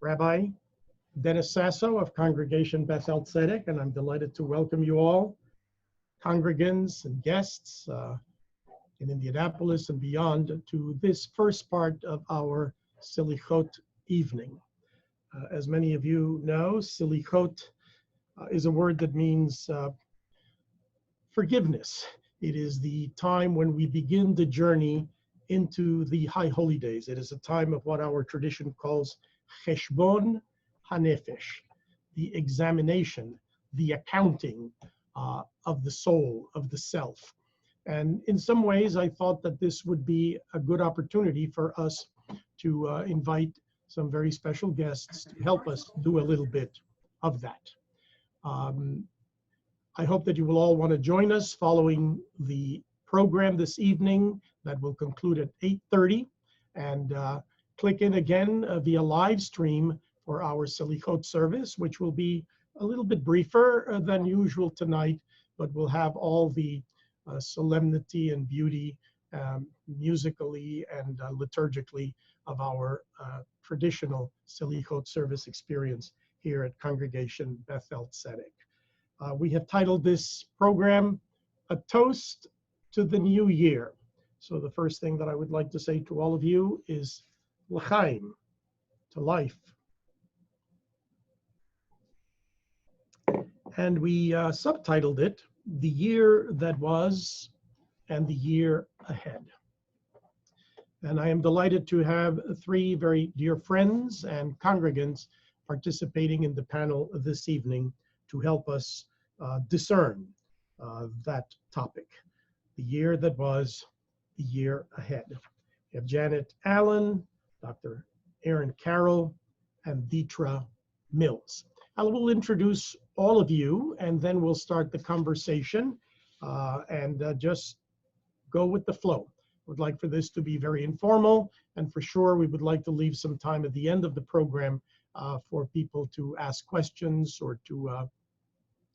Rabbi Dennis Sasso of Congregation Beth-El Tzedek, and I'm delighted to welcome you all, congregants and guests in Indianapolis and beyond, to this first part of our Selihot evening. As many of you know, Selihot is a word that means forgiveness. It is the time when we begin the journey into the High Holy Days. It is a time of what our tradition calls Cheshbon HaNefesh, the examination, the accounting of the soul, of the self. And in some ways, I thought that this would be a good opportunity for us to invite some very special guests to help us do a little bit of that. I hope that you will all want to join us following the program this evening that will conclude at 8:30, and click in again via live stream for our Selihot service, which will be a little bit briefer than usual tonight, but will have all the solemnity and beauty musically and liturgically of our traditional Selihot service experience here at Congregation Beth-El Tzedek. We have titled this program, A Toast to the New Year. So the first thing that I would like to say to all of you is L'chaim, to life. And we subtitled it, The Year That Was and the Year Ahead. And I am delighted to have three very dear friends and congregants participating in the panel this evening to help us discern that topic, the year that was, the year ahead. We have Janet Allen, Dr. Aaron Carroll, and Deetra Mills. I will introduce all of you, and then we'll start the conversation and just go with the flow. Would like for this to be very informal, and for sure we would like to leave some time at the end of the program for people to ask questions or to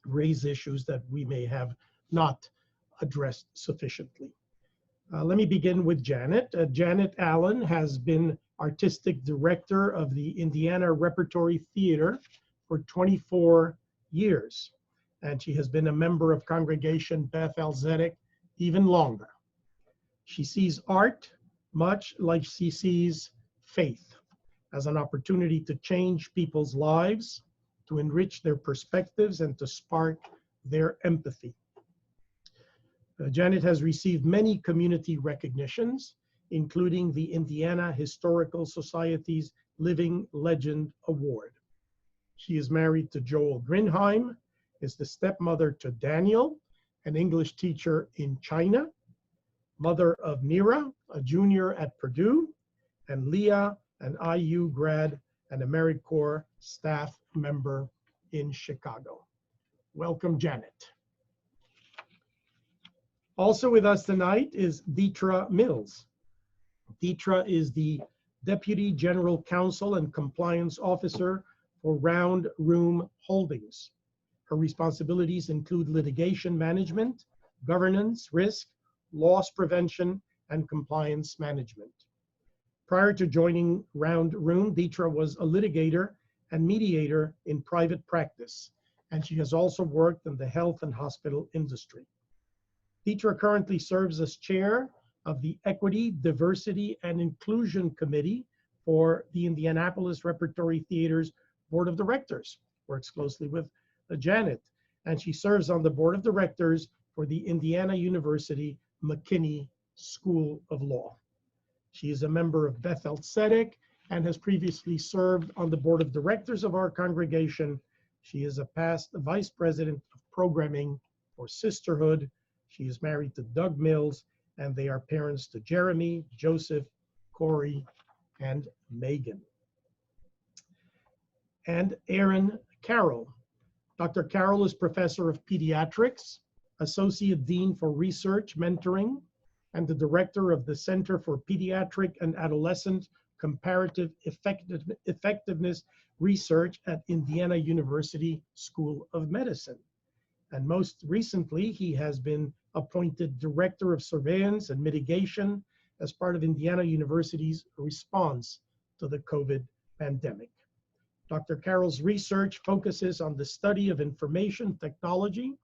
raise issues that we may have not addressed sufficiently. Let me begin with Janet. Janet Allen has been artistic director of the Indiana Repertory Theater for 24 years, and she has been a member of Congregation Beth-El Tzedek even longer. She sees art much like she sees faith, as an opportunity to change people's lives, to enrich their perspectives, and to spark their empathy. Janet has received many community recognitions, including the Indiana Historical Society's Living Legend Award. She is married to Joel Grinheim, is the stepmother to Daniel, an English teacher in China, mother of Nira, a junior at Purdue, and Leah, an IU grad and AmeriCorps staff member in Chicago. Welcome, Janet. Also with us tonight is Deetra Mills. Deetra is the Deputy General Counsel and Compliance Officer for Round Room Holdings. Her responsibilities include litigation management, governance, risk, loss prevention, and compliance management. Prior to joining Round Room, Deetra was a litigator and mediator in private practice, and she has also worked in the health and hospital industry. Deetra currently serves as chair of the Equity, Diversity, and Inclusion Committee for the Indianapolis Repertory Theater's Board of Directors, works closely with Janet, and she serves on the Board of Directors for the Indiana University McKinney School of Law. She is a member of Beth-El Tzedek and has previously served on the Board of Directors of our congregation. She is a past Vice President of Programming for Sisterhood. She is married to Doug Mills, and they are parents to Jeremy, Joseph, Corey, and Megan. And Aaron Carroll. Dr. Carroll is Professor of Pediatrics, Associate Dean for Research Mentoring, and the Director of the Center for Pediatric and Adolescent Comparative Effectiveness Research at Indiana University School of Medicine. And most recently, he has been appointed Director of Surveillance and Mitigation as part of Indiana University's response to the COVID pandemic. Dr. Carroll's research focuses on the study of information technology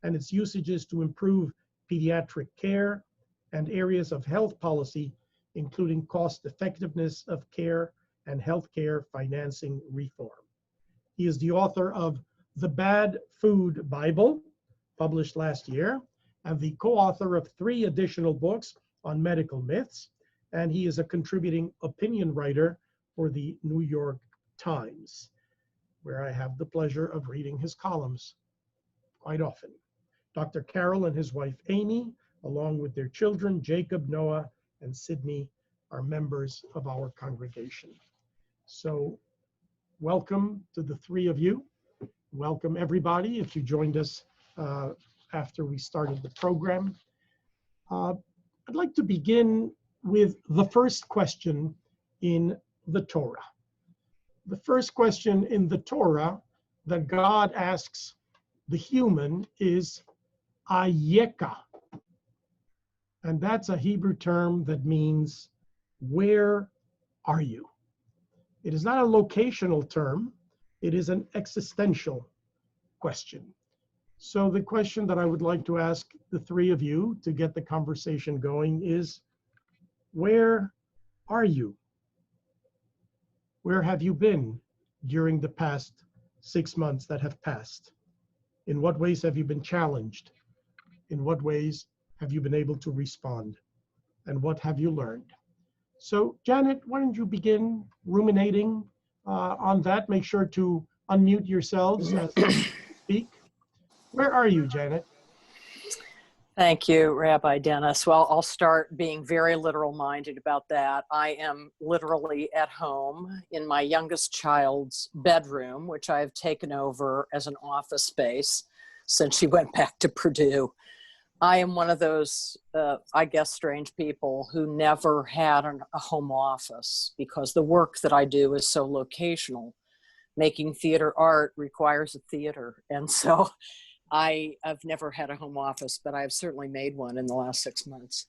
and its usages to improve pediatric care and areas of health policy, including cost effectiveness of care and healthcare financing reform. He is the author of The Bad Food Bible, published last year, and the co-author of 3 additional books on medical myths, and he is a contributing opinion writer for the New York Times, where I have the pleasure of reading his columns quite often. Dr. Carroll and his wife Amy, along with their children Jacob, Noah, and Sydney, are members of our congregation. So welcome to the 3 of you. Welcome everybody if you joined us after we started the program. I'd like to begin with the first question in the Torah. The first question in the Torah that God asks the human is ayeka. And that's a Hebrew term that means, where are you? It is not a locational term, it is an existential question. So the question that I would like to ask the 3 of you to get the conversation going is, where are you? Where have you been during the past 6 months that have passed? In what ways have you been challenged? In what ways have you been able to respond? And what have you learned? So Janet, why don't you begin ruminating on that? Make sure to unmute yourselves as you speak. Where are you, Janet? Thank you, Rabbi Dennis. Well, I'll start being very literal-minded about that. I am literally at home in my youngest child's bedroom, which I have taken over as an office space since she went back to Purdue. I am one of those, I guess, strange people who never had a home office because the work that I do is so locational. Making theater art requires a theater. And so I've never had a home office, but I've certainly made one in the last 6 months.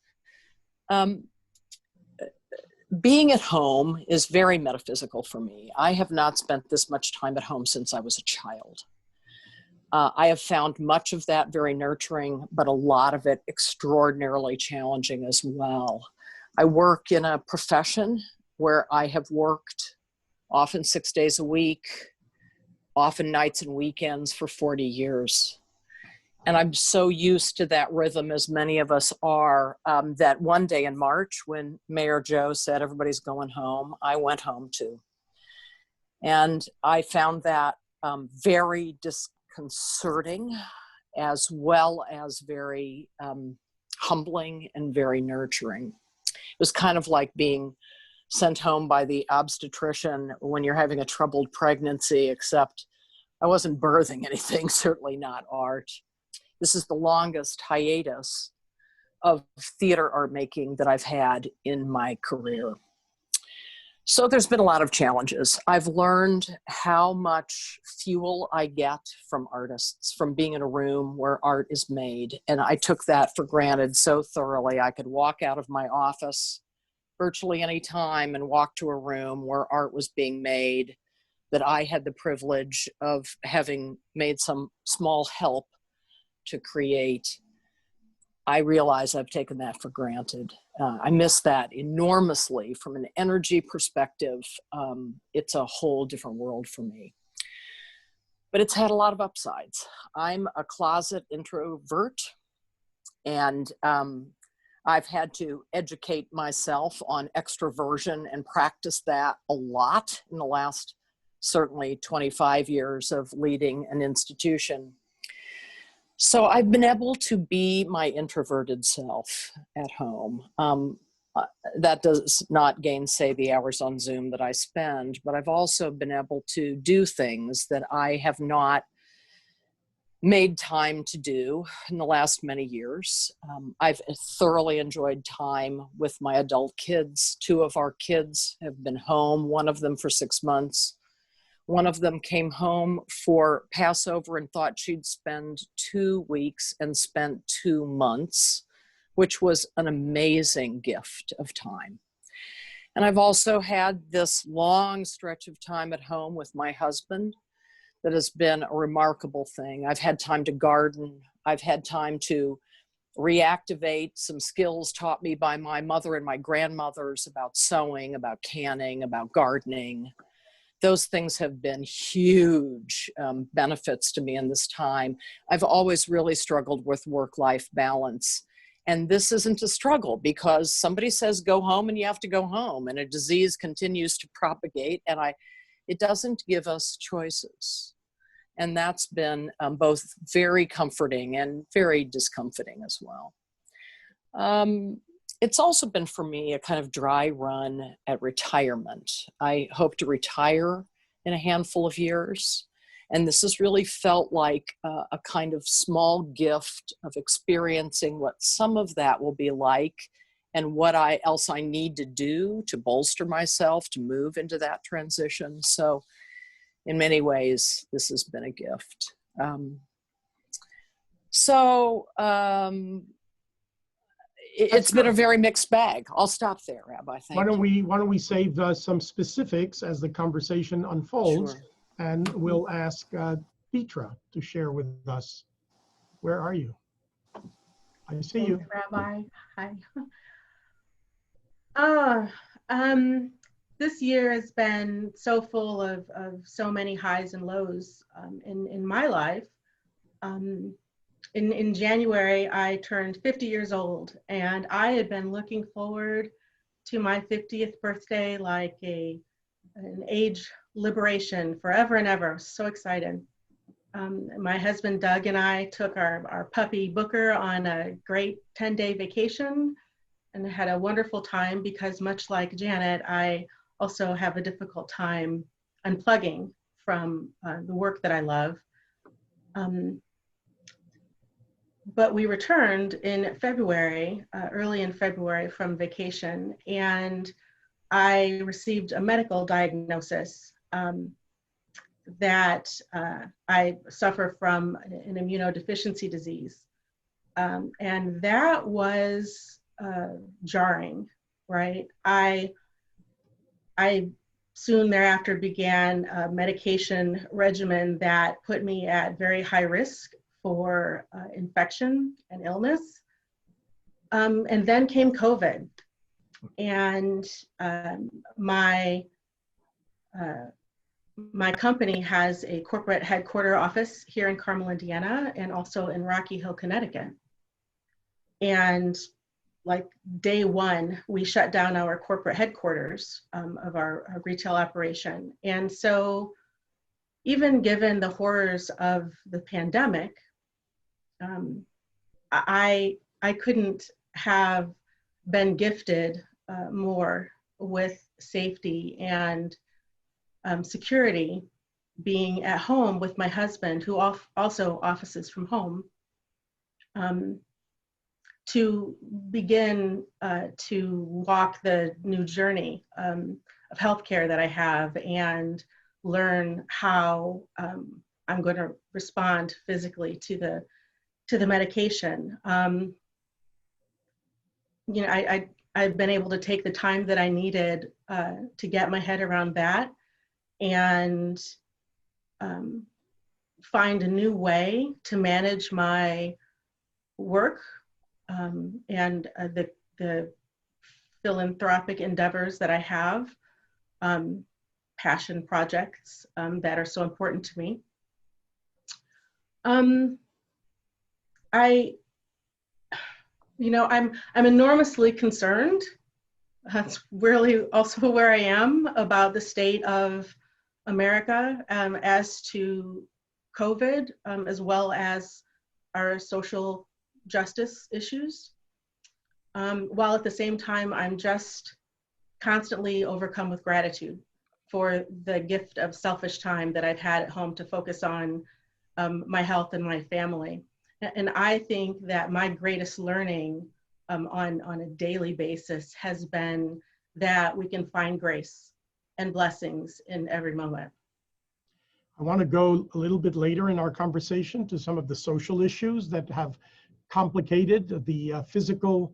Being at home is very metaphysical for me. I have not spent this much time at home since I was a child. I have found much of that very nurturing, but a lot of it extraordinarily challenging as well. I work in a profession where I have worked often 6 days a week, often nights and weekends for 40 years. And I'm so used to that rhythm, as many of us are, that one day in March when Mayor Joe said everybody's going home, I went home too. And I found that very disconcerting, as well as very humbling and very nurturing. It was kind of like being sent home by the obstetrician when you're having a troubled pregnancy, except I wasn't birthing anything, certainly not art. This is the longest hiatus of theater art making that I've had in my career. So there's been a lot of challenges. I've learned how much fuel I get from artists, from being in a room where art is made. And I took that for granted so thoroughly. I could walk out of my office virtually any time and walk to a room where art was being made, that I had the privilege of having made some small help to create. I realize I've taken that for granted. I miss that enormously from an energy perspective. It's a whole different world for me. But it's had a lot of upsides. I'm a closet introvert, and I've had to educate myself on extroversion and practice that a lot in the last certainly 25 years of leading an institution. So I've been able to be my introverted self at home. That does not gainsay the hours on Zoom that I spend, but I've also been able to do things that I have not made time to do in the last many years. I've thoroughly enjoyed time with my adult kids. 2 of our kids have been home, one of them for 6 months. One of them came home for Passover and thought she'd spend 2 weeks and spent 2 months. which was an amazing gift of time. And I've also had this long stretch of time at home with my husband that has been a remarkable thing. I've had time to garden. I've had time to reactivate some skills taught me by my mother and my grandmothers about sewing, about canning, about gardening. Those things have been huge benefits to me in this time. I've always really struggled with work-life balance. And this isn't a struggle because somebody says go home and you have to go home, and a disease continues to propagate, and it doesn't give us choices. And that's been both very comforting and very discomforting as well. It's also been for me a kind of dry run at retirement. I hope to retire in a handful of years. And this has really felt like a kind of small gift of experiencing what some of that will be like and what else I need to do to bolster myself to move into that transition. So in many ways, this has been a gift. It's been a very mixed bag. I'll stop there, Rabbi. Thank you. Why don't we save some specifics as the conversation unfolds, Sure. and we'll ask Petra to share with us. Where are you? I see you. Thanks, Rabbi. Hi. This year has been so full of so many highs and lows in my life. In January, I turned 50 years old, and I had been looking forward to my 50th birthday like an age liberation forever and ever. So excited. My husband Doug and I took our puppy Booker on a great 10-day vacation and had a wonderful time because, much like Janet, I also have a difficult time unplugging from the work that I love. But we returned in February, early in February from vacation, and I received a medical diagnosis that I suffer from an immunodeficiency disease. And that was jarring, right? I soon thereafter began a medication regimen that put me at very high risk for infection and illness. And then came COVID. And my company has a corporate headquarter office here in Carmel, Indiana, and also in Rocky Hill, Connecticut. And like day one, we shut down our corporate headquarters of our retail operation. And so even given the horrors of the pandemic, I couldn't have been gifted more with safety and security being at home with my husband, who also offices from home, to begin to walk the new journey of healthcare that I have and learn how I'm going to respond physically to the medication. You know, I've been able to take the time that I needed to get my head around that and find a new way to manage my work and the philanthropic endeavors that I have, passion projects that are so important to me. I'm enormously concerned. That's really also where I am about the state of America as to COVID, as well as our social justice issues. While at the same time, I'm just constantly overcome with gratitude for the gift of selfish time that I've had at home to focus on my health and my family. And I think that my greatest learning on a daily basis has been that we can find grace and blessings in every moment. I want to go a little bit later in our conversation to some of the social issues that have complicated, the physical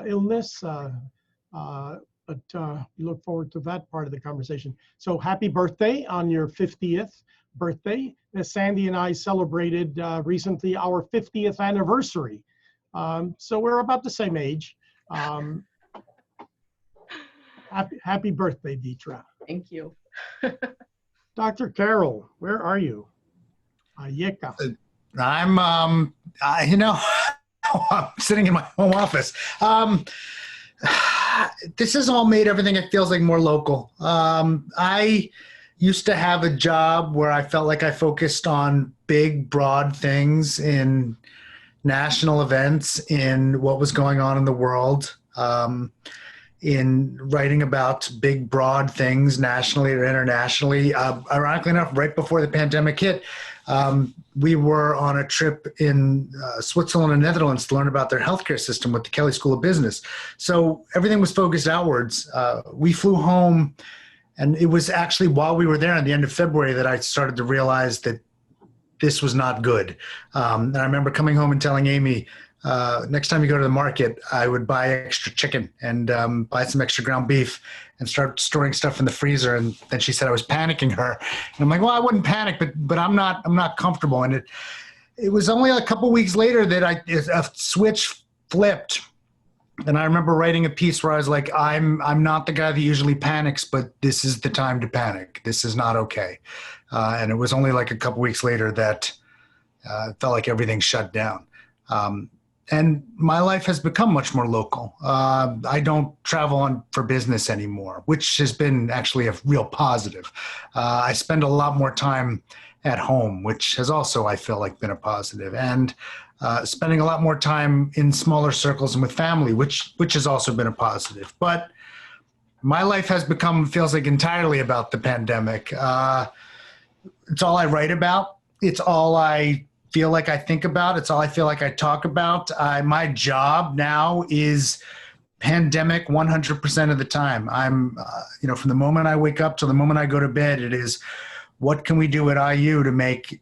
illness, but we look forward to that part of the conversation. So happy birthday on your 50th birthday. Sandy and I celebrated recently our 50th anniversary. So we're about the same age. Happy birthday, Deetra. Thank you. Dr. Carroll, where are you? Yeka. I'm, I'm sitting in my home office. This has all made everything, it feels like, more local. I used to have a job where I felt like I focused on big, broad things in national events, in what was going on in the world, in writing about big, broad things nationally or internationally. Ironically enough, right before the pandemic hit, we were on a trip in Switzerland and Netherlands to learn about their healthcare system with the Kelley School of Business. So everything was focused outwards. We flew home, and it was actually while we were there at the end of February that I started to realize that this was not good. And I remember coming home and telling Amy, next time you go to the market, I would buy extra chicken and buy some extra ground beef and start storing stuff in the freezer. And then she said I was panicking her. And I'm like, well, I wouldn't panic, but I'm not comfortable. And it was only a couple weeks later that a switch flipped. And I remember writing a piece where I was like, I'm not the guy that usually panics, but this is the time to panic. This is not okay. And it was only like a couple weeks later that it felt like everything shut down. And my life has become much more local. I don't travel for business anymore, which has been actually a real positive. I spend a lot more time at home, which has also, I feel like, been a positive. And spending a lot more time in smaller circles and with family, which has also been a positive. But my life has feels like entirely about the pandemic. It's all I write about. It's all I feel like I think about. It's all I feel like I talk about. My job now is pandemic 100% of the time. I'm, from the moment I wake up to the moment I go to bed, it is, what can we do at IU to make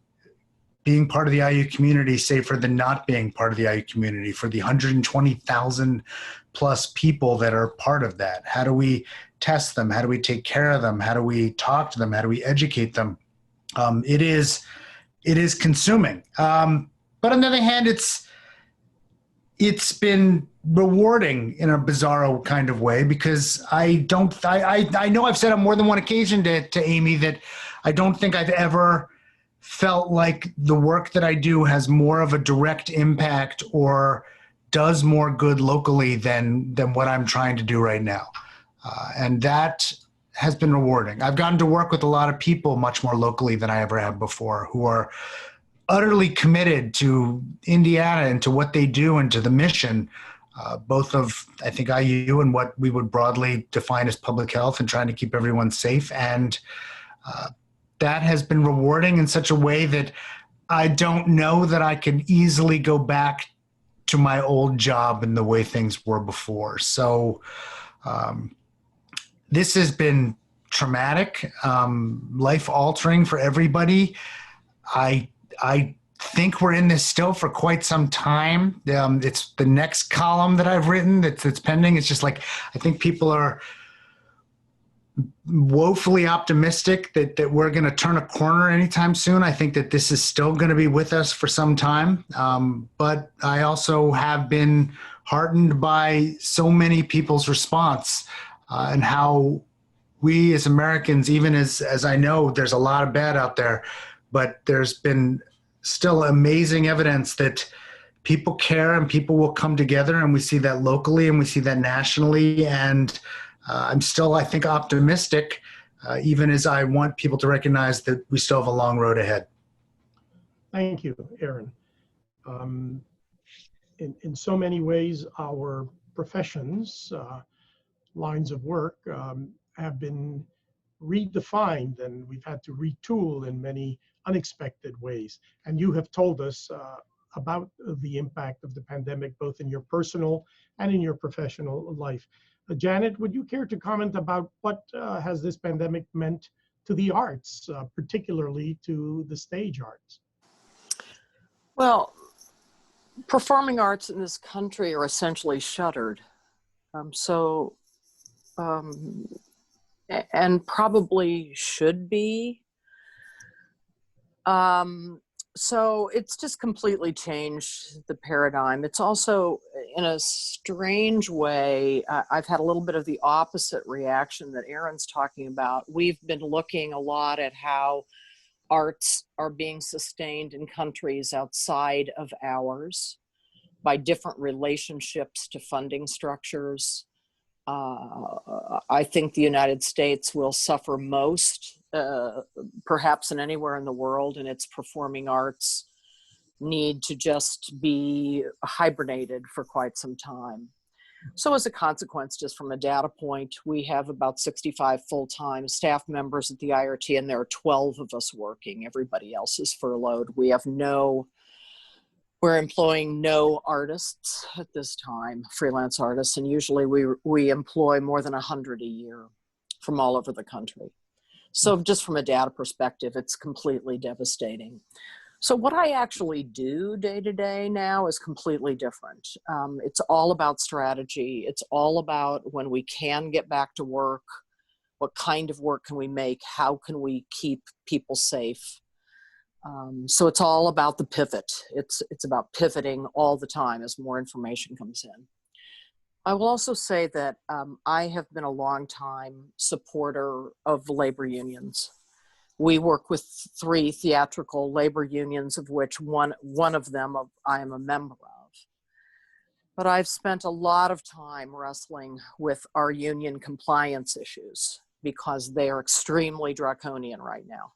being part of the IU community safer than not being part of the IU community for the 120,000 plus people that are part of that? How do we test them? How do we take care of them? How do we talk to them? How do we educate them? It is consuming. But on the other hand, it's been rewarding in a bizarro kind of way, because I know I've said on more than one occasion to Amy that I don't think I've ever felt like the work that I do has more of a direct impact or does more good locally than what I'm trying to do right now. And that has been rewarding. I've gotten to work with a lot of people much more locally than I ever have before, who are utterly committed to Indiana and to what they do and to the mission, both of, I think, IU and what we would broadly define as public health and trying to keep everyone safe. And that has been rewarding in such a way that I don't know that I can easily go back to my old job and the way things were before. So this has been traumatic, life-altering for everybody. I think we're in this still for quite some time. It's the next column that I've written that's pending. It's just like, I think people are woefully optimistic that we're going to turn a corner anytime soon. I think that this is still going to be with us for some time. But I also have been heartened by so many people's response and how we as Americans, even as I know there's a lot of bad out there, but there's been still amazing evidence that people care and people will come together, and we see that locally and we see that nationally. And I'm still, I think, optimistic, even as I want people to recognize that we still have a long road ahead. Thank you, Aaron. In so many ways, our professions, lines of work, have been redefined, and we've had to retool in many unexpected ways. And you have told us about the impact of the pandemic, both in your personal and in your professional life. Janet, would you care to comment about what has this pandemic meant to the arts, particularly to the stage arts? Well, performing arts in this country are essentially shuttered. So, and probably should be. So it's just completely changed the paradigm. It's also, in a strange way, I've had a little bit of the opposite reaction that Erin's talking about. We've been looking a lot at how arts are being sustained in countries outside of ours by different relationships to funding structures. I think the United States will suffer most, perhaps in anywhere in the world, and its performing arts need to just be hibernated for quite some time. So as a consequence, just from a data point, we have about 65 full-time staff members at the IRT, and there are 12 of us working. Everybody else is furloughed. We're employing no artists at this time, freelance artists, and usually we employ more than 100 a year from all over the country. So just from a data perspective, it's completely devastating. So what I actually do day to day now is completely different. It's all about strategy. It's all about when we can get back to work, what kind of work can we make? How can we keep people safe? So it's all about the pivot. It's about pivoting all the time as more information comes in. I will also say that I have been a long time supporter of labor unions. We work with 3 theatrical labor unions, of which one of them I am a member of. But I've spent a lot of time wrestling with our union compliance issues because they are extremely draconian right now.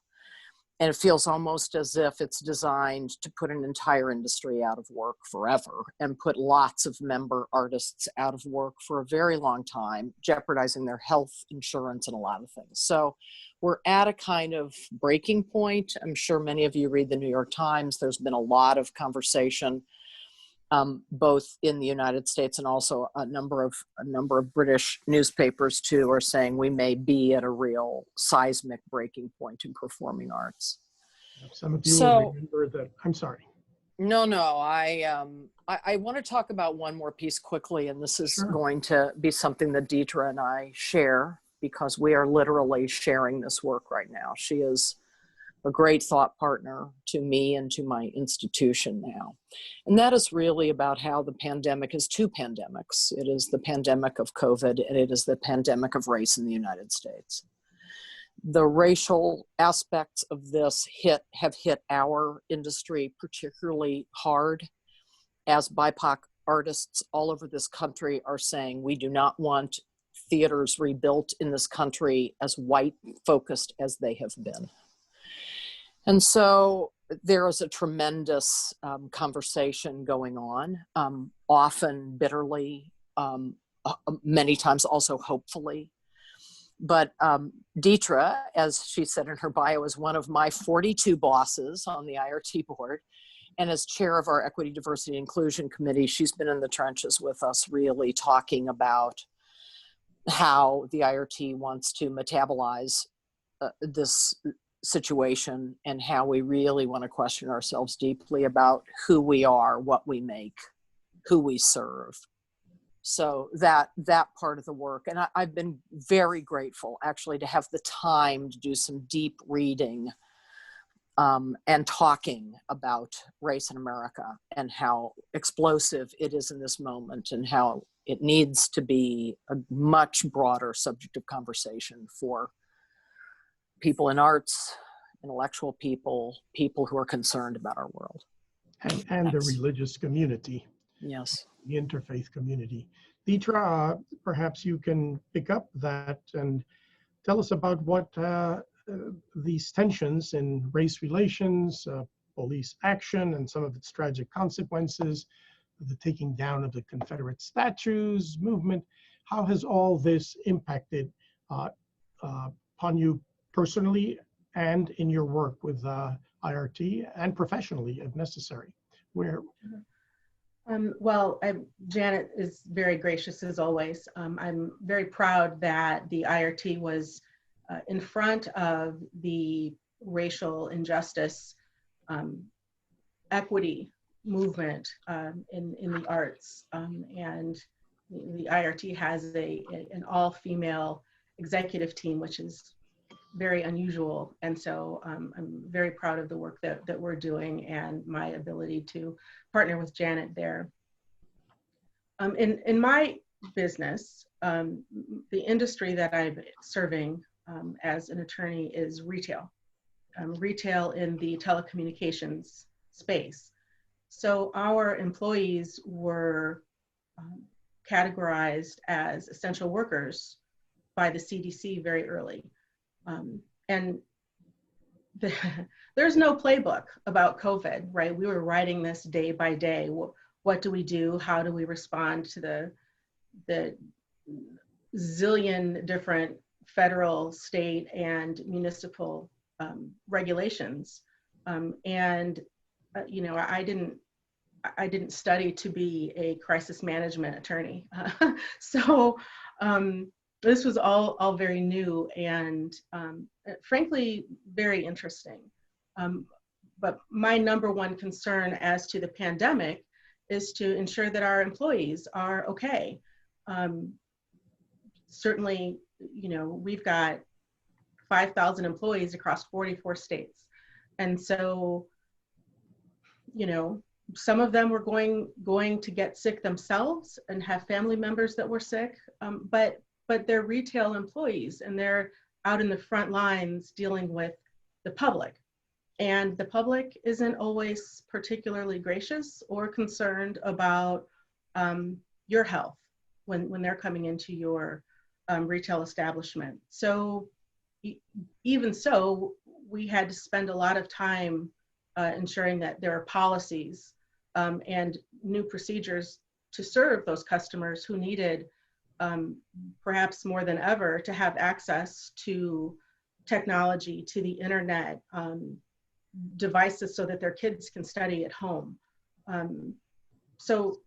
And it feels almost as if it's designed to put an entire industry out of work forever and put lots of member artists out of work for a very long time, jeopardizing their health insurance and a lot of things. So we're at a kind of breaking point. I'm sure many of you read the New York Times. There's been a lot of conversation, both in the United States and also a number of British newspapers too are saying we may be at a real seismic breaking point in performing arts. Some of you will remember that. I'm sorry. No, I want to talk about one more piece quickly, and this is going to be something that Deidre and I share because we are literally sharing this work right now. She is a great thought partner to me and to my institution now. And that is really about how the pandemic is 2 pandemics. It is the pandemic of COVID, and it is the pandemic of race in the United States. The racial aspects of this have hit our industry particularly hard, as BIPOC artists all over this country are saying we do not want theaters rebuilt in this country as white focused as they have been. And so there is a tremendous conversation going on, often bitterly, many times also hopefully. But Deidre, as she said in her bio, is one of my 42 bosses on the IRT board. And as chair of our Equity, Diversity, Inclusion Committee, she's been in the trenches with us really talking about how the IRT wants to metabolize this situation and how we really want to question ourselves deeply about who we are, what we make, who we serve. So that part of the work, and I've been very grateful actually to have the time to do some deep reading and talking about race in America and how explosive it is in this moment and how it needs to be a much broader subject of conversation for people in arts, intellectual people, people who are concerned about our world. And the religious community. Yes. The interfaith community. Deidre, perhaps you can pick up that and tell us about what these tensions in race relations, police action, and some of its tragic consequences, the taking down of the Confederate statues movement, how has all this impacted upon you personally and in your work with IRT and professionally if necessary? Janet is very gracious as always. I'm very proud that the IRT was in front of the racial injustice equity movement in the arts. And the IRT has an all-female executive team, which is very unusual. And so I'm very proud of the work that we're doing and my ability to partner with Janet there. In my business, the industry that I'm serving as an attorney is retail. Retail in the telecommunications space. So our employees were categorized as essential workers by the CDC very early. And there's no playbook about COVID, right? We were writing this day by day. What do we do? How do we respond to the zillion different federal, state, and municipal regulations? You know, I didn't study to be a crisis management attorney. So this was all very new and frankly, very interesting. But my number one concern as to the pandemic is to ensure that our employees are okay. Certainly, you know, we've got 5,000 employees across 44 states. And so, you know, some of them were going to get sick themselves and have family members that were sick, but they're retail employees and they're out in the front lines dealing with the public. And the public isn't always particularly gracious or concerned about your health when they're coming into your retail establishment. So even so, we had to spend a lot of time ensuring that there are policies and new procedures to serve those customers who needed, perhaps more than ever, to have access to technology, to the internet, devices so that their kids can study at home. So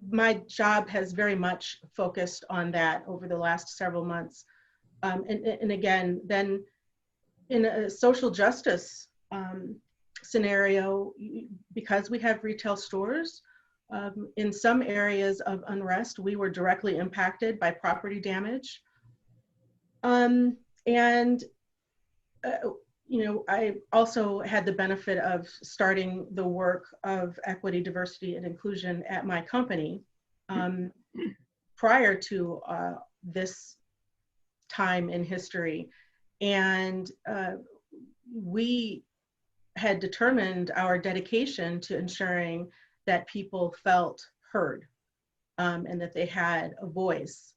my job has very much focused on that over the last several months. And again, then in a social justice scenario, because we have retail stores, in some areas of unrest, we were directly impacted by property damage. You know, I also had the benefit of starting the work of equity, diversity, and inclusion at my company prior to this time in history. And we had determined our dedication to ensuring that people felt heard and that they had a voice,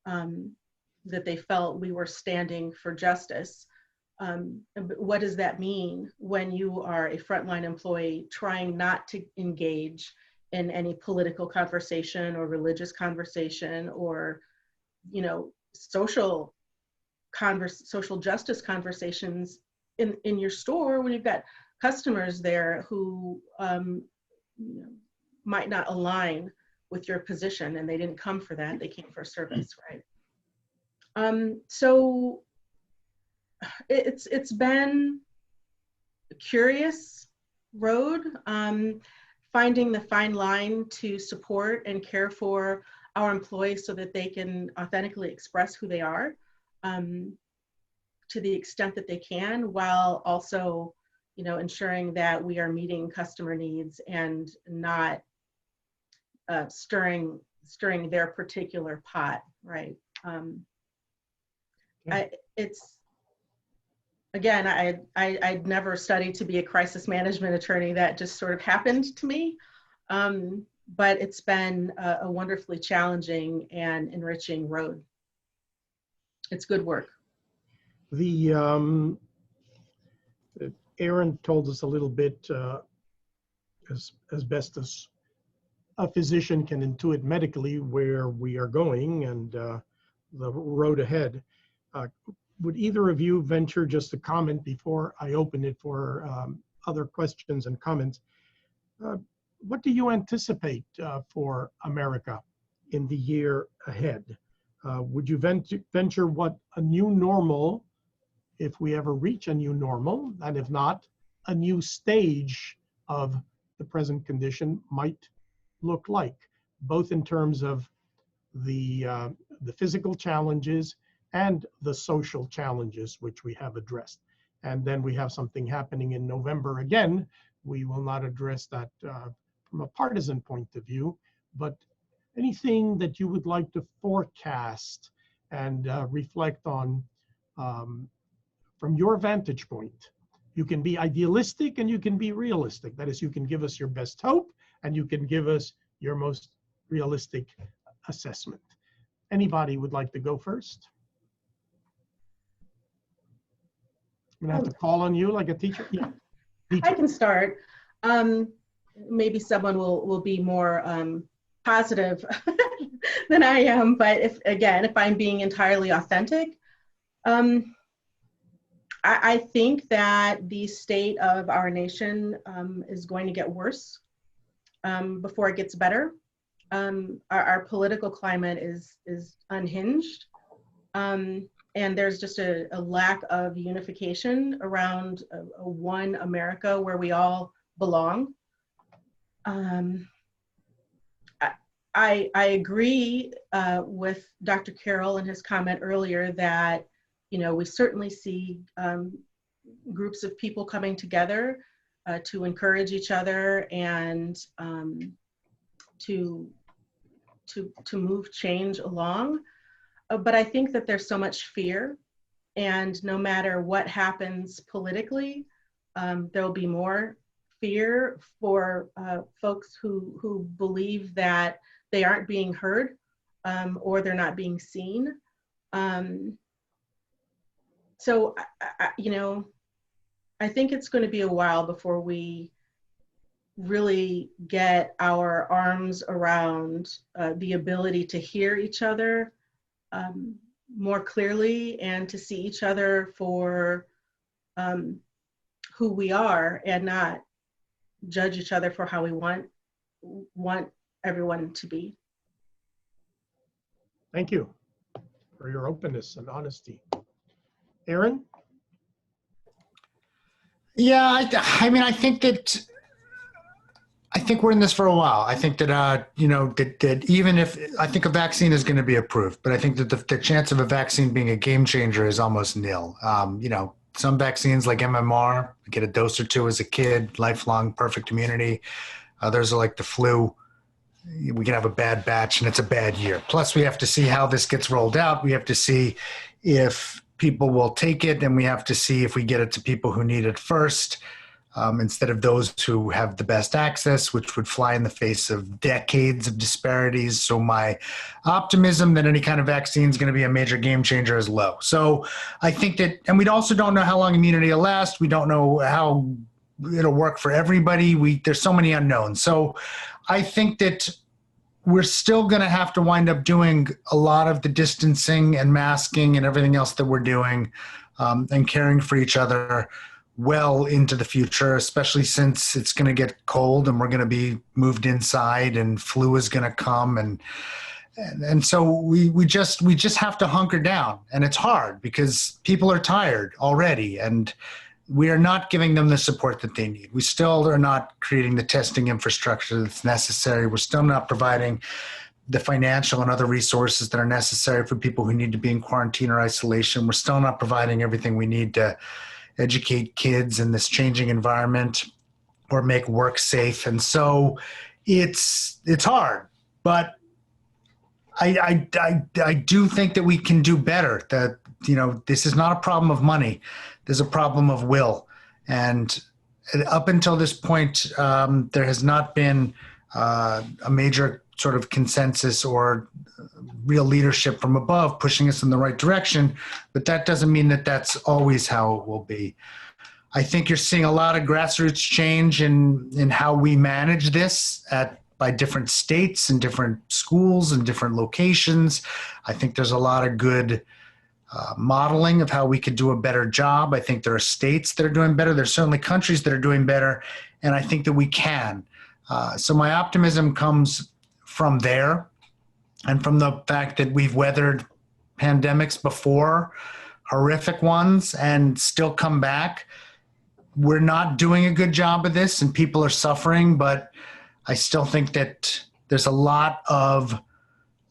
that they felt we were standing for justice. What does that mean when you are a frontline employee trying not to engage in any political conversation or religious conversation or, you know, social justice conversations in your store when you've got customers there who you know, might not align with your position, and they didn't come for that, they came for service, right? So it's been a curious road, finding the fine line to support and care for our employees so that they can authentically express who they are to the extent that they can, while also, you know, ensuring that we are meeting customer needs and not stirring their particular pot, right? It's, again, I'd never studied to be a crisis management attorney. That just sort of happened to me. But it's been a wonderfully challenging and enriching road. It's good work. Aaron told us a little bit, as best as a physician can intuit medically, where we are going and the road ahead. Would either of you venture just a comment before I open it for other questions and comments? What do you anticipate for America in the year ahead? Would you venture what a new normal, if we ever reach a new normal, and if not, a new stage of the present condition might look like, both in terms of the physical challenges and the social challenges which we have addressed. And then we have something happening in November again. We will not address that from a partisan point of view, but anything that you would like to forecast and reflect on from your vantage point. You can be idealistic and you can be realistic. That is, you can give us your best hope and you can give us your most realistic assessment. Anybody would like to go first? I'm gonna have to call on you like a teacher. Yeah, I can start. Maybe someone will be more positive than I am, but if I'm being entirely authentic, I think that the state of our nation is going to get worse before it gets better. Our political climate is unhinged, and there's just a lack of unification around a one America where we all belong. I agree with Dr. Carroll and his comment earlier that, you know, we certainly see groups of people coming together to encourage each other and to move change along. But I think that there's so much fear, and no matter what happens politically, there'll be more fear for folks who believe that they aren't being heard or they're not being seen. So, I think it's going to be a while before we really get our arms around the ability to hear each other more clearly and to see each other for who we are and not judge each other for how we want everyone to be. Thank you for your openness and honesty. Aaron? Yeah, I mean, I think we're in this for a while. I think that, that even if, I think a vaccine is going to be approved, but I think that the chance of a vaccine being a game changer is almost nil. Some vaccines like MMR, get a dose or two as a kid, lifelong perfect immunity. Others are like the flu. We can have a bad batch and it's a bad year. Plus, we have to see how this gets rolled out. We have to see if people will take it, and we have to see if we get it to people who need it first, instead of those who have the best access, which would fly in the face of decades of disparities. So my optimism that any kind of vaccine is going to be a major game changer is low. So I think that, and we also don't know how long immunity will last. We don't know how it'll work for everybody. There's so many unknowns. So I think that we're still going to have to wind up doing a lot of the distancing and masking and everything else that we're doing, and caring for each other well into the future, especially since it's going to get cold and we're going to be moved inside and flu is going to come. And so we just have to hunker down, and it's hard because people are tired already, and we are not giving them the support that they need. We still are not creating the testing infrastructure that's necessary. We're still not providing the financial and other resources that are necessary for people who need to be in quarantine or isolation. We're still not providing everything we need to educate kids in this changing environment or make work safe. And so it's hard, but I do think that we can do better. That, this is not a problem of money. There's a problem of will. And up until this point, there has not been a major sort of consensus or real leadership from above pushing us in the right direction. But that doesn't mean that that's always how it will be. I think you're seeing a lot of grassroots change in how we manage this by different states and different schools and different locations. I think there's a lot of good modeling of how we could do a better job. I think there are states that are doing better. There's certainly countries that are doing better, and I think that we can. So my optimism comes from there, and from the fact that we've weathered pandemics before, horrific ones, and still come back. we're not doing a good job of this and people are suffering, but I still think that there's a lot of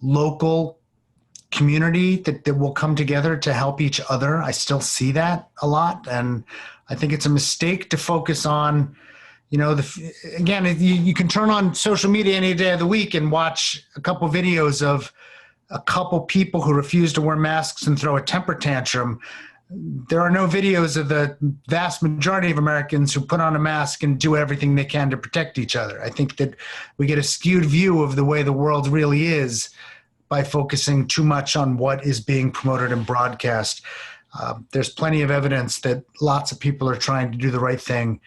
local community that will come together to help each other. I still see that a lot. And I think it's a mistake to focus on, again, you can turn on social media any day of the week and watch a couple videos of a couple people who refuse to wear masks and throw a temper tantrum. There are no videos of the vast majority of Americans who put on a mask and do everything they can to protect each other. I think that we get a skewed view of the way the world really is by focusing too much on what is being promoted and broadcast. There's plenty of evidence that lots of people are trying to do the right thing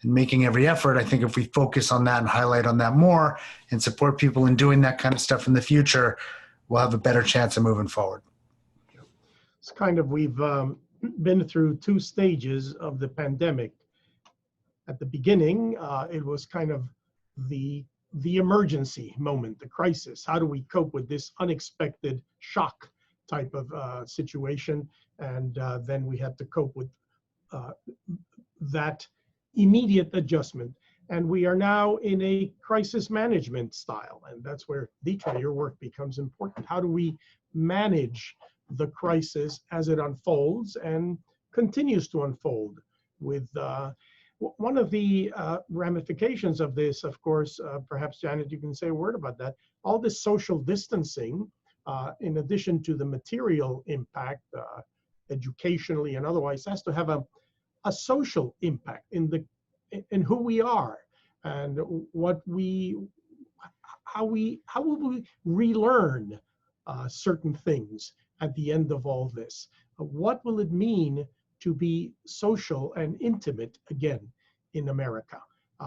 and making every effort. I think if we focus on that and highlight on that more and support people in doing that kind of stuff in the future, we'll have a better chance of moving forward. It's kind of, we've been through two stages of the pandemic. At the beginning, it was kind of the emergency moment, the crisis. How do we cope with this unexpected shock type of situation? And then we had to cope with that immediate adjustment. And we are now in a crisis management style. And that's where, Dietra, your work becomes important. How do we manage the crisis as it unfolds and continues to unfold? With one of the ramifications of this, of course, perhaps Janet, you can say a word about that. All this social distancing, in addition to the material impact, educationally and otherwise, has to have a social impact in who we are and how will we relearn certain things at the end of all this. What will it mean to be social and intimate again in America?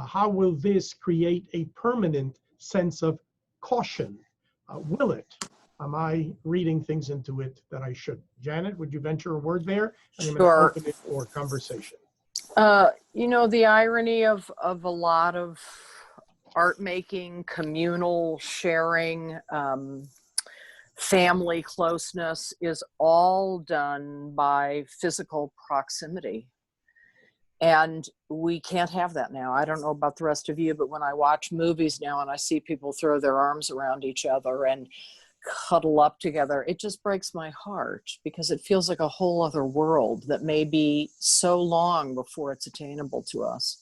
How will this create a permanent sense of caution? Will it? Am I reading things into it that I should? Janet, would you venture a word there? And I'm going to open it for conversation. The irony of a lot of art making, communal sharing, family closeness is all done by physical proximity. And we can't have that now. I don't know about the rest of you, but when I watch movies now and I see people throw their arms around each other and cuddle up together, it just breaks my heart because it feels like a whole other world that may be so long before it's attainable to us.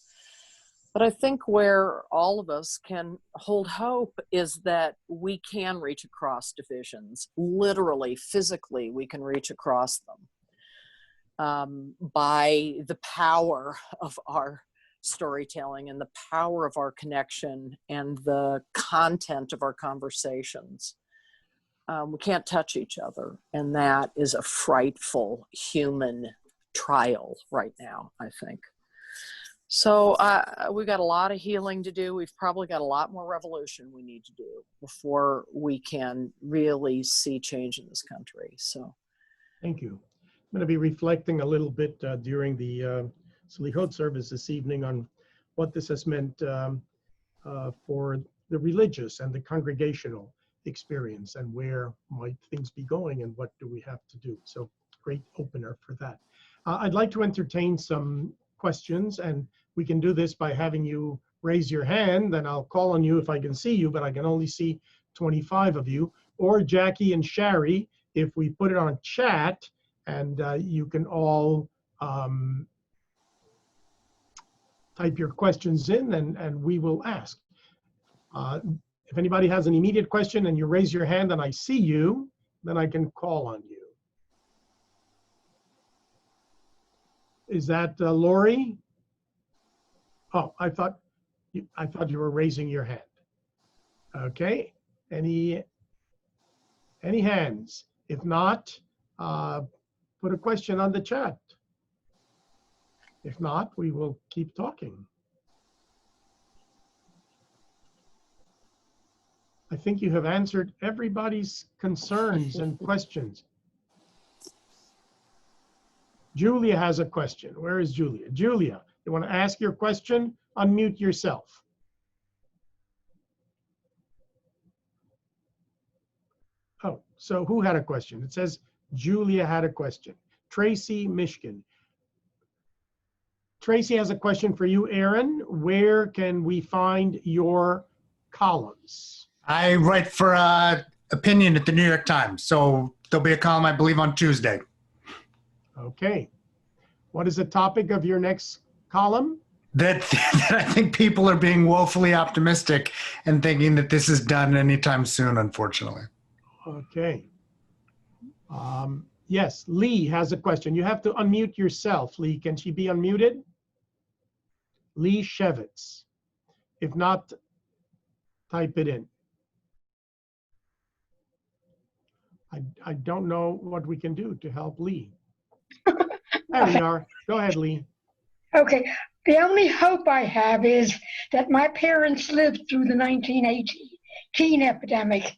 But I think where all of us can hold hope is that we can reach across divisions. Literally, physically, we can reach across them by the power of our storytelling and the power of our connection and the content of our conversations. We can't touch each other, and that is a frightful human trial right now, I think. So we've got a lot of healing to do. We've probably got a lot more revolution we need to do before we can really see change in this country. So, thank you. I'm going to be reflecting a little bit during the Selihot service this evening on what this has meant for the religious and the congregational experience and where might things be going and what do we have to do. So, great opener for that. I'd like to entertain some questions, and we can do this by having you raise your hand, then I'll call on you if I can see you, but I can only see 25 of you. Or Jackie and Shari, if we put it on chat, and you can all type your questions in, and we will ask. If anybody has an immediate question and you raise your hand and I see you, then I can call on you. Is that Lori? Oh, I thought you were raising your hand. Okay. Any hands? If not, put a question on the chat. If not, we will keep talking. I think you have answered everybody's concerns and questions. Julia has a question. Where is Julia? Julia, you want to ask your question? Unmute yourself. Oh, so who had a question? It says Julia had a question. Tracy Mishkin. Tracy has a question for you, Aaron. Where can we find your columns? I write for opinion at the New York Times. So there'll be a column, I believe, on Tuesday. Okay. What is the topic of your next column? That I think people are being woefully optimistic and thinking that this is done anytime soon, unfortunately. Okay. Yes, Lee has a question. You have to unmute yourself, Lee. Can she be unmuted? Lee Shevitz. If not, type it in. I don't know what we can do to help Lee. There we are. Go ahead, Lee. Okay, the only hope I have is that my parents lived through the 1918 epidemic,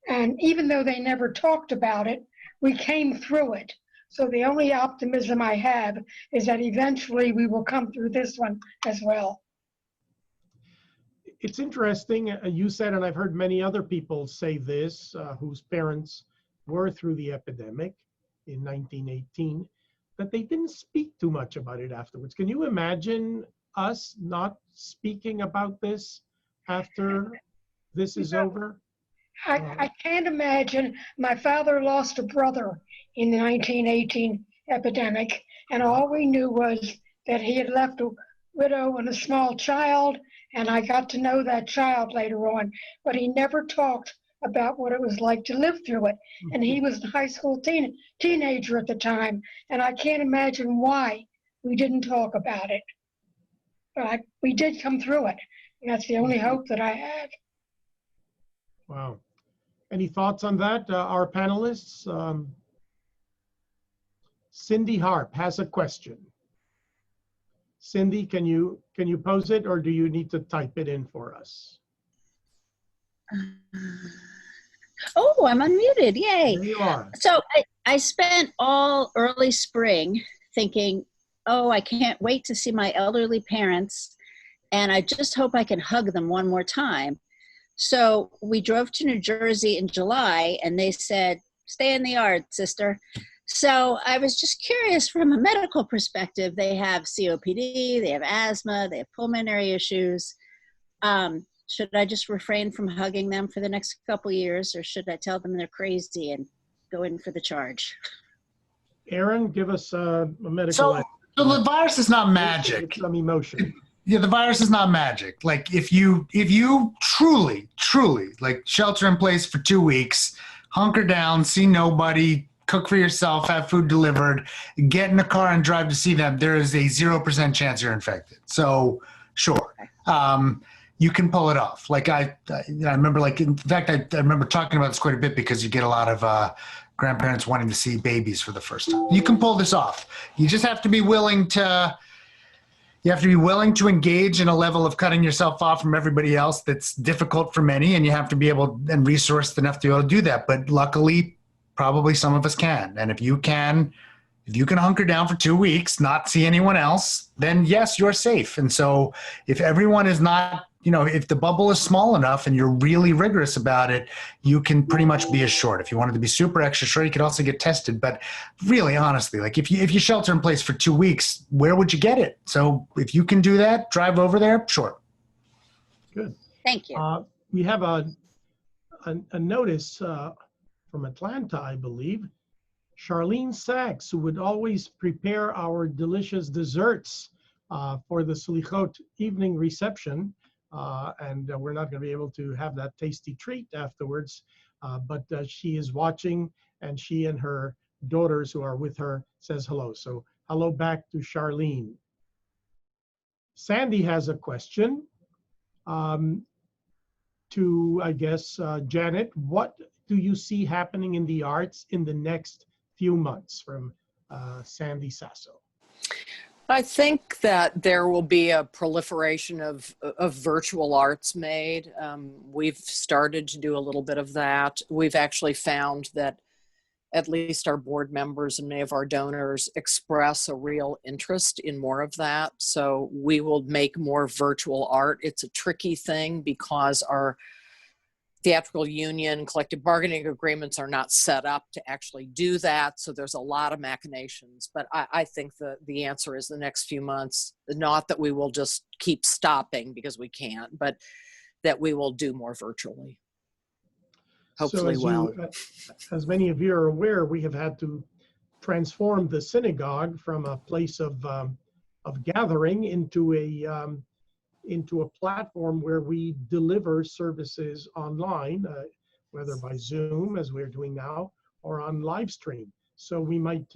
and even though they never talked about it, we came through it. So the only optimism I have is that eventually we will come through this one as well. It's interesting, you said, and I've heard many other people say this, whose parents were through the epidemic in 1918, that they didn't speak too much about it afterwards. Can you imagine us not speaking about this after this is over? I can't imagine. My father lost a brother in the 1918 epidemic, and all we knew was that he had left a widow and a small child, and I got to know that child later on, but he never talked about what it was like to live through it. And he was a high school teenager at the time, and I can't imagine why we didn't talk about it. But we did come through it, and that's the only hope that I have. Wow. Any thoughts on that, our panelists? Cindy Harp has a question. Cindy, can you pose it, or do you need to type it in for us? Oh, I'm unmuted. Yay. There you are. So I spent all early spring thinking, oh, I can't wait to see my elderly parents, and I just hope I can hug them one more time. So we drove to New Jersey in July, and they said, stay in the yard, sister. So I was just curious from a medical perspective. They have COPD, they have asthma, they have pulmonary issues. Should I just refrain from hugging them for the next couple years, or should I tell them they're crazy and go in for the charge? Aaron, give us a medical answer. So the virus is not magic. Some emotion. Yeah, the virus is not magic. Like if you truly like shelter in place for 2 weeks, hunker down, see nobody, cook for yourself, have food delivered, get in a car and drive to see them, there is a 0% chance you're infected. So sure. You can pull it off. Like I remember, like, in fact, I remember talking about this quite a bit because you get a lot of grandparents wanting to see babies for the first time. You can pull this off. You just have to be willing to, engage in a level of cutting yourself off from everybody else that's difficult for many, and you have to be able and resourced enough to be able to do that. But luckily, probably some of us can. And if you can hunker down for 2 weeks, not see anyone else, then yes, you're safe. And so if everyone is not, if the bubble is small enough and you're really rigorous about it, you can pretty much be assured. If you wanted to be super extra sure, you could also get tested. But really, honestly, like if you shelter in place for 2 weeks, where would you get it? So if you can do that, drive over there, sure. Good. Thank you. We have a notice from Atlanta, I believe. Charlene Sachs, who would always prepare our delicious desserts for the Selihot evening reception, and we're not going to be able to have that tasty treat afterwards, but she is watching, and she and her daughters who are with her says hello. So hello back to Charlene. Sandy has a question to, I guess, Janet. What do you see happening in the arts in the next few months? From Sandy Sasso. I think that there will be a proliferation of virtual arts made. We've started to do a little bit of that. We've actually found that at least our board members and many of our donors express a real interest in more of that. So we will make more virtual art. It's a tricky thing because theatrical union collective bargaining agreements are not set up to actually do that. So there's a lot of machinations, but I think the answer is the next few months, not that we will just keep stopping because we can't, but that we will do more virtually. Hopefully as many of you are aware, we have had to transform the synagogue from a place of gathering into a platform where we deliver services online, whether by Zoom, as we're doing now, or on live stream. So we might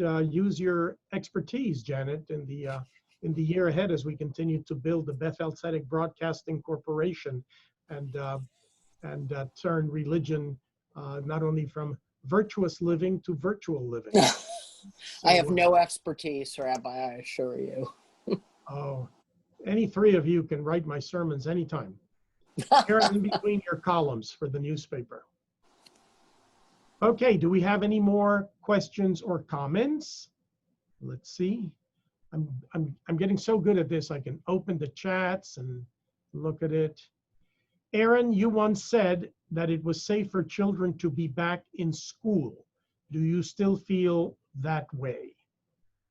use your expertise, Janet, in the year ahead as we continue to build the Beth-El Tzedek Broadcasting Corporation and turn religion not only from virtuous living to virtual living. I have no expertise, Rabbi, I assure you. Oh, any three of you can write my sermons anytime. Aaron, in between your columns for the newspaper. Okay, do we have any more questions or comments? Let's see. I'm getting so good at this, I can open the chats and look at it. Aaron, you once said that it was safe for children to be back in school. Do you still feel that way?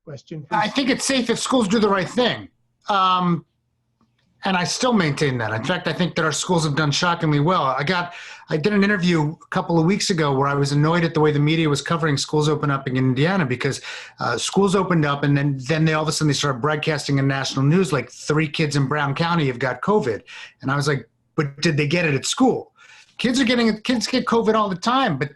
Question. I think it's safe if schools do the right thing. And I still maintain that. In fact, I think that our schools have done shockingly well. I did an interview a couple of weeks ago where I was annoyed at the way the media was covering schools open up in Indiana, because schools opened up and then they all of a sudden they started broadcasting in national news like 3 kids in Brown County have got COVID. And I was like, but did they get it at school? Kids get COVID all the time, but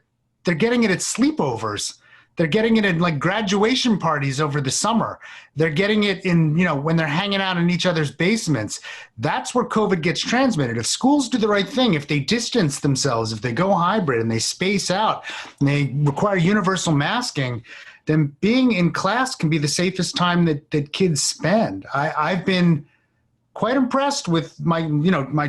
they're getting it at sleepovers. They're getting it at like graduation parties over the summer. They're getting it in, when they're hanging out in each other's basements. That's where COVID gets transmitted. If schools do the right thing, if they distance themselves, if they go hybrid and they space out and they require universal masking, then being in class can be the safest time that kids spend. I've been quite impressed with my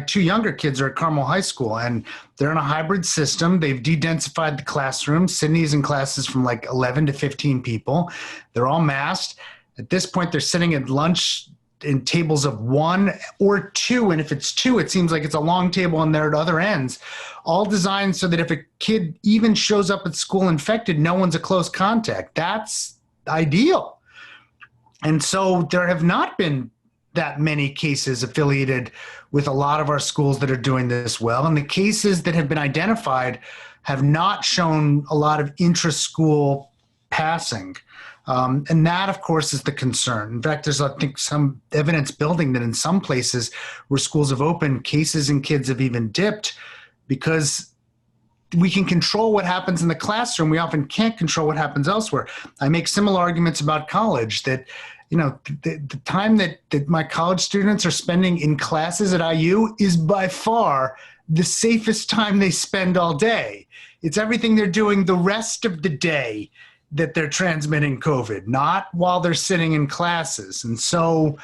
2 younger kids are at Carmel High School, and they're in a hybrid system. They've de-densified the classroom. Sydney's in classes from like 11 to 15 people. They're all masked. At this point, they're sitting at lunch in tables of 1 or 2. And if it's 2, it seems like it's a long table and they're at other ends, all designed so that if a kid even shows up at school infected, no one's a close contact. That's ideal. And so there have not been that many cases affiliated with a lot of our schools that are doing this well. And the cases that have been identified have not shown a lot of intra-school passing. And that, of course, is the concern. In fact, there's, I think, some evidence building that in some places where schools have opened, cases in kids have even dipped because we can control what happens in the classroom. We often can't control what happens elsewhere. I make similar arguments about college that the time that my college students are spending in classes at IU is by far the safest time they spend all day. It's everything they're doing the rest of the day that they're transmitting COVID, not while they're sitting in classes. And so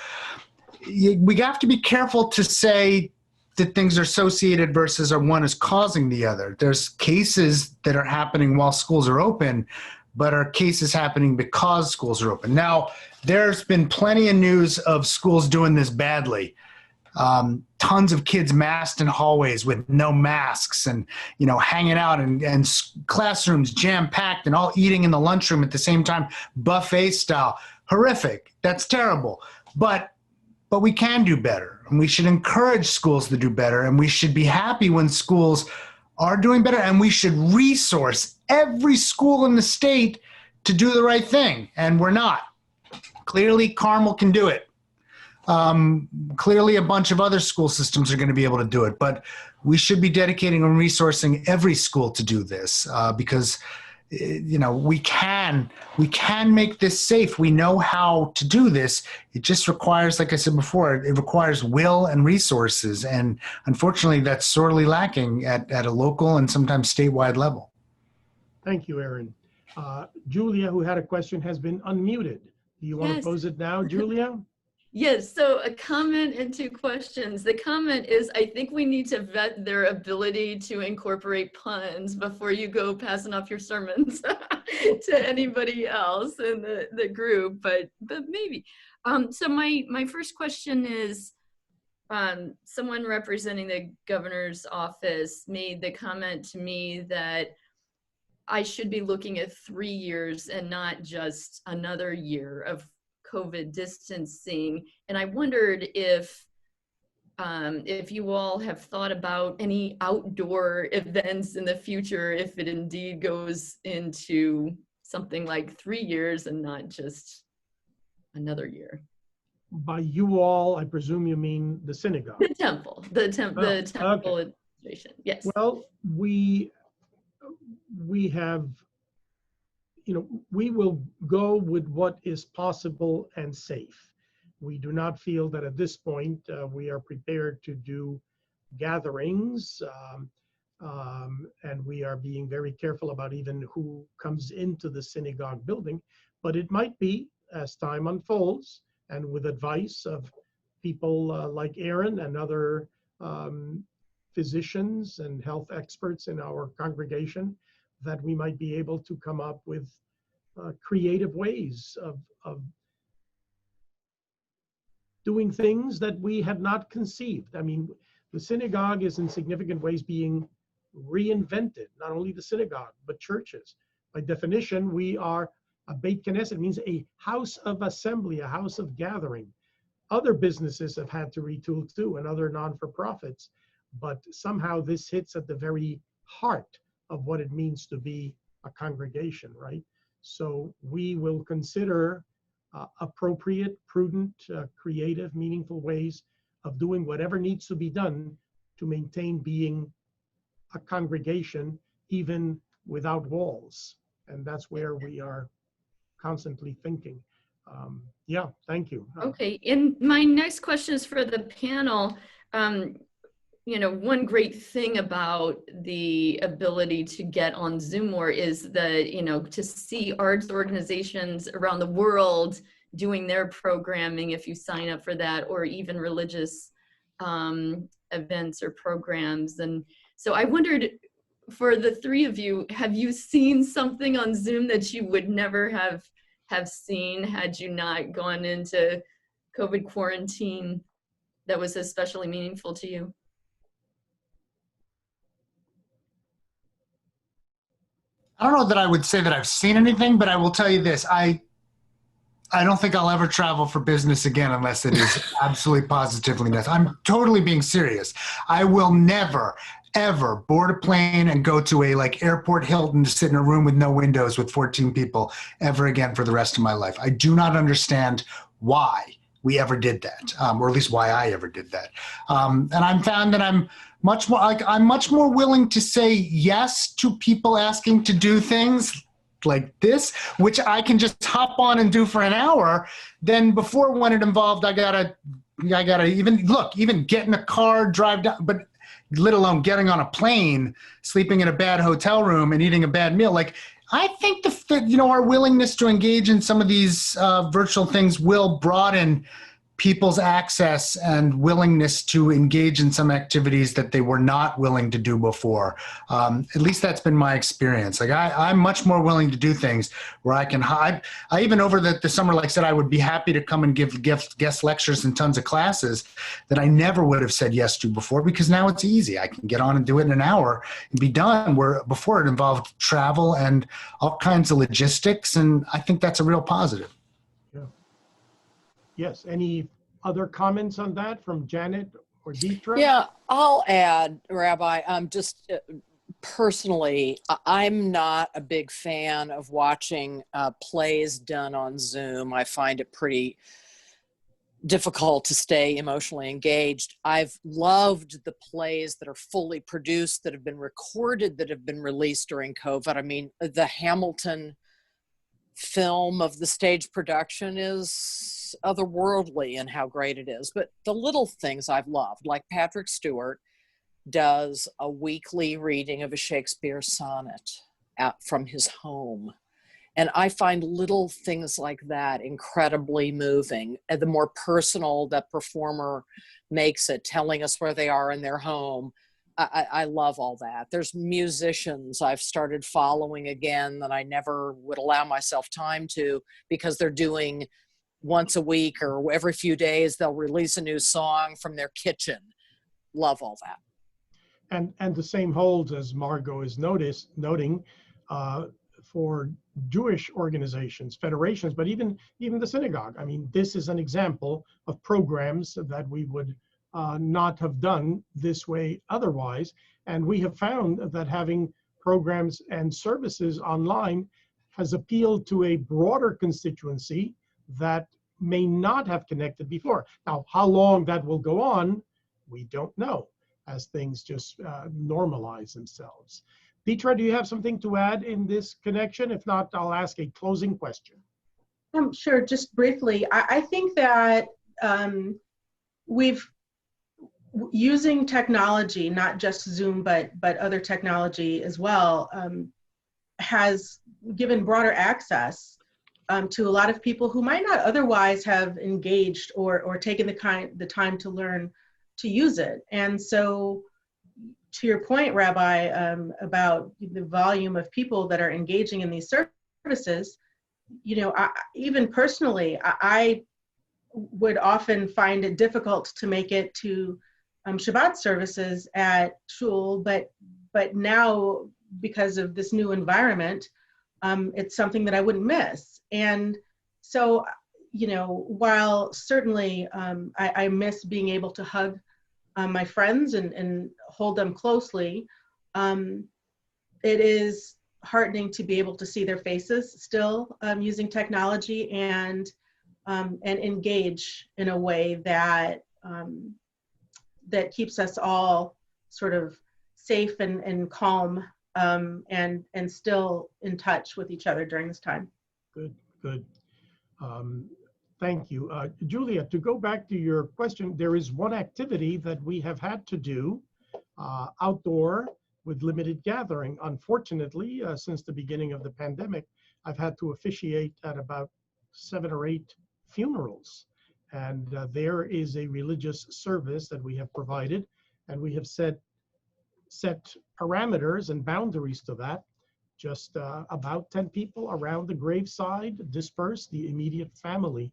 we have to be careful to say that things are associated versus one is causing the other. There's cases that are happening while schools are open, but are cases happening because schools are open. Now, there's been plenty of news of schools doing this badly. Tons of kids masked in hallways with no masks and, hanging out and classrooms jam-packed and all eating in the lunchroom at the same time, buffet style. Horrific. That's terrible. But we can do better, and we should encourage schools to do better, and we should be happy when schools are doing better, and we should resource every school in the state to do the right thing, and we're not. Clearly, Carmel can do it. Clearly, a bunch of other school systems are going to be able to do it, but we should be dedicating and resourcing every school to do this because, we can make this safe. We know how to do this. It just requires, like I said before, it requires will and resources, and unfortunately, that's sorely lacking at a local and sometimes statewide level. Thank you, Aaron. Julia, who had a question, has been unmuted. Do you want to pose it now, Julia? Yes, so a comment and 2 questions. The comment is, I think we need to vet their ability to incorporate puns before you go passing off your sermons to anybody else in the group, but maybe. So my first question is, someone representing the governor's office made the comment to me that I should be looking at 3 years and not just another year of COVID distancing. And I wondered if you all have thought about any outdoor events in the future, if it indeed goes into something like 3 years and not just another year. By you all, I presume you mean the synagogue. The temple, the temple okay. administration. Yes. Well, we have, we will go with what is possible and safe. We do not feel that at this point we are prepared to do gatherings, and we are being very careful about even who comes into the synagogue building. But it might be, as time unfolds, and with advice of people like Aaron and other physicians and health experts in our congregation, that we might be able to come up with creative ways of doing things that we had not conceived. I mean, the synagogue is in significant ways being reinvented, not only the synagogue, but churches. By definition, we are a Beit Knesset. It means a house of assembly, a house of gathering. Other businesses have had to retool too, and other non-for-profits, but somehow this hits at the very heart of what it means to be a congregation, right? So we will consider appropriate, prudent, creative, meaningful ways of doing whatever needs to be done to maintain being a congregation, even without walls. And that's where we are constantly thinking. Yeah, thank you. Okay, and my next question is for the panel. One great thing about the ability to get on Zoom more is that, to see arts organizations around the world doing their programming, if you sign up for that, or even religious events or programs. And so I wondered, for the three of you, have you seen something on Zoom that you would never have seen had you not gone into COVID quarantine that was especially meaningful to you? I don't know that I would say that I've seen anything, but I will tell you this. I don't think I'll ever travel for business again unless it is absolutely positively necessary. I'm totally being serious. I will never, ever board a plane and go to a airport Hilton to sit in a room with no windows with 14 people ever again for the rest of my life. I do not understand why we ever did that, or at least why I ever did that. And I'm found that I'm much more willing to say yes to people asking to do things like this, which I can just hop on and do for an hour, than before, when it involved I gotta even get in a car, drive down, but let alone getting on a plane, sleeping in a bad hotel room and eating a bad meal. I think our willingness to engage in some of these virtual things will broaden people's access and willingness to engage in some activities that they were not willing to do before. At least that's been my experience. I'm much more willing to do things where I can hide. I even over the summer, said, I would be happy to come and give guest lectures and tons of classes that I never would have said yes to before, because now it's easy. I can get on and do it in an hour and be done, where before it involved travel and all kinds of logistics. And I think that's a real positive. Yes, any other comments on that from Janet or Deetra? Yeah, I'll add, Rabbi, just personally, I'm not a big fan of watching plays done on Zoom. I find it pretty difficult to stay emotionally engaged. I've loved the plays that are fully produced, that have been recorded, that have been released during COVID. I mean, the Hamilton film of the stage production is otherworldly in how great it is. But the little things I've loved, like Patrick Stewart does a weekly reading of a Shakespeare sonnet out from his home. And I find little things like that incredibly moving. And the more personal that performer makes it, telling us where they are in their home, I love all that. There's musicians I've started following again that I never would allow myself time to, because they're doing once a week or every few days they'll release a new song from their kitchen. Love all that. And the same holds, as Margot is noting, for Jewish organizations, federations, but even the synagogue. I mean, this is an example of programs that we would not have done this way otherwise. And we have found that having programs and services online has appealed to a broader constituency that may not have connected before. Now, how long that will go on, we don't know, as things just normalize themselves. Petra, do you have something to add in this connection? If not, I'll ask a closing question. Sure, just briefly. I think that using technology, not just Zoom, but other technology as well, has given broader access to a lot of people who might not otherwise have engaged or taken the time to learn to use it. And so, to your point, Rabbi, about the volume of people that are engaging in these services, you know, even personally, I would often find it difficult to make it to Shabbat services at shul, but now, because of this new environment, it's something that I wouldn't miss. And so, you know, while certainly I miss being able to hug my friends and hold them closely, it is heartening to be able to see their faces still using technology and engage in a way that that keeps us all sort of safe and calm and still in touch with each other during this time. Good, good. Thank you. Julia, to go back to your question, there is one activity that we have had to do outdoor with limited gathering. Unfortunately, since the beginning of the pandemic, I've had to officiate at about 7 or 8 funerals. And there is a religious service that we have provided, and we have set parameters and boundaries to that. Just about 10 people around the graveside, dispersed, the immediate family.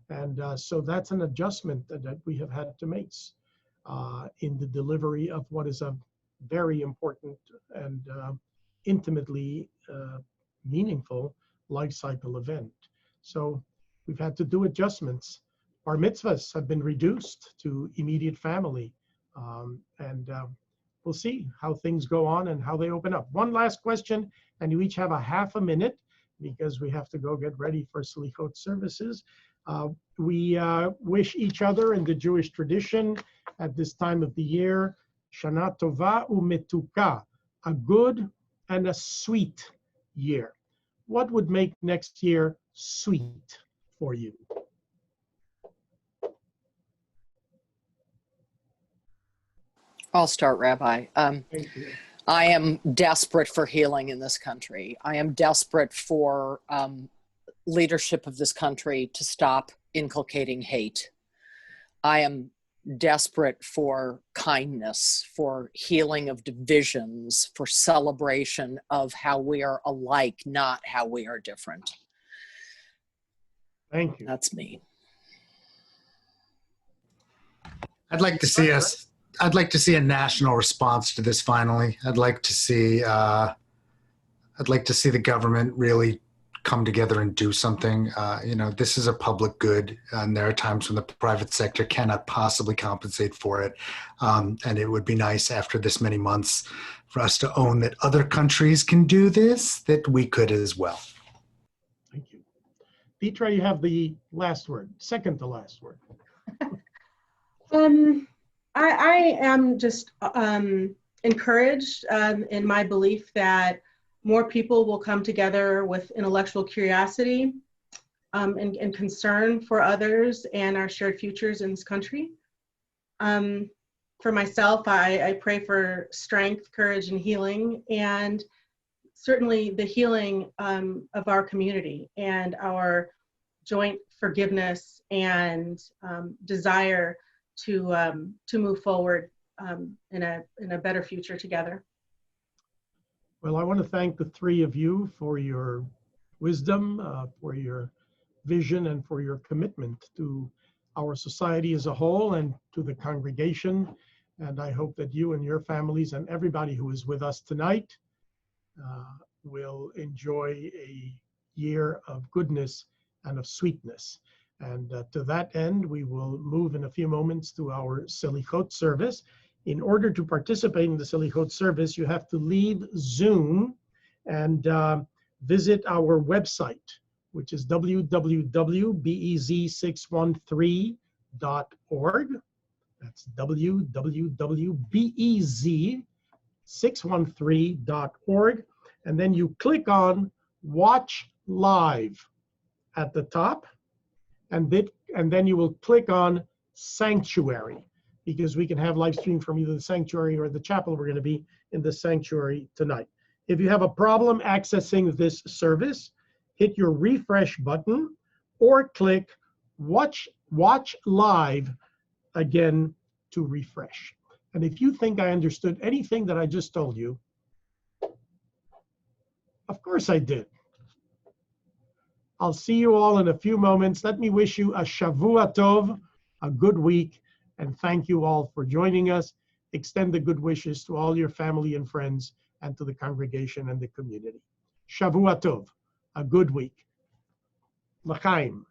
And so that's an adjustment that we have had to make in the delivery of what is a very important and intimately meaningful life cycle event. So we've had to do adjustments. Bar mitzvahs have been reduced to immediate family. And we'll see how things go on and how they open up. One last question, and you each have a half a minute because we have to go get ready for Selihot services. We wish each other in the Jewish tradition at this time of the year, Shana Tova u'Metuka, a good and a sweet year. What would make next year sweet for you? I'll start, Rabbi. Thank you. I am desperate for healing in this country. I am desperate for leadership of this country to stop inculcating hate. I am desperate for kindness, for healing of divisions, for celebration of how we are alike, not how we are different. Thank you. That's me. I'd like to see a national response to this finally. I'd like to see the government really come together and do something. You know, this is a public good, and there are times when the private sector cannot possibly compensate for it. And it would be nice after this many months for us to own that other countries can do this, that we could as well. Thank you. Petra, you have the last word, second to last word. I am just encouraged in my belief that more people will come together with intellectual curiosity and concern for others and our shared futures in this country. For myself, I pray for strength, courage, and healing, and certainly the healing of our community and our joint forgiveness and desire to move forward in a better future together. Well, I want to thank the three of you for your wisdom, for your vision and for your commitment to our society as a whole and to the congregation. And I hope that you and your families and everybody who is with us tonight will enjoy a year of goodness and of sweetness. And to that end, we will move in a few moments to our Selihot service. In order to participate in the Selihot service, you have to leave Zoom and visit our website, which is www.bez613.org. That's www.bez613.org. And then you click on Watch Live at the top, and then you will click on Sanctuary, because we can have live stream from either the sanctuary or the chapel. We're going to be in the sanctuary tonight. If you have a problem accessing this service, hit your refresh button or click Watch Live again to refresh. And if you think I understood anything that I just told you, of course I did. I'll see you all in a few moments. Let me wish you a Shavua Tov, a good week, and thank you all for joining us. Extend the good wishes to all your family and friends and to the congregation and the community. Shavua Tov, a good week. L'chaim.